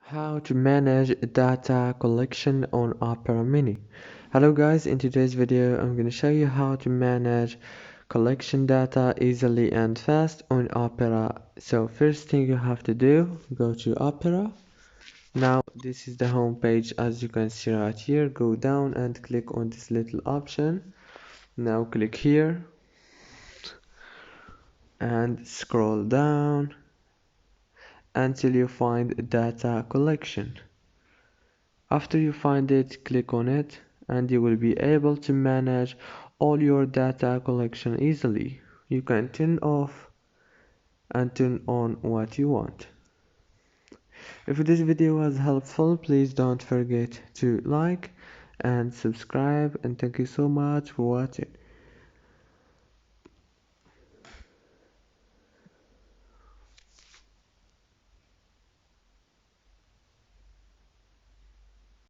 How to manage data collection on Opera Mini. Hello guys, in today's video I'm going to show you how to manage collection data easily and fast on Opera. So first thing you have to do, go to Opera. Now this is the home page, as you can see right here. Go down and click on this little option. Now click here and scroll down until you find data collection. After you find it, click on it and you will be able to manage all your data collection easily. You can turn off and turn on what you want. If this video was helpful, please don't forget to like and subscribe, and thank you so much for watching.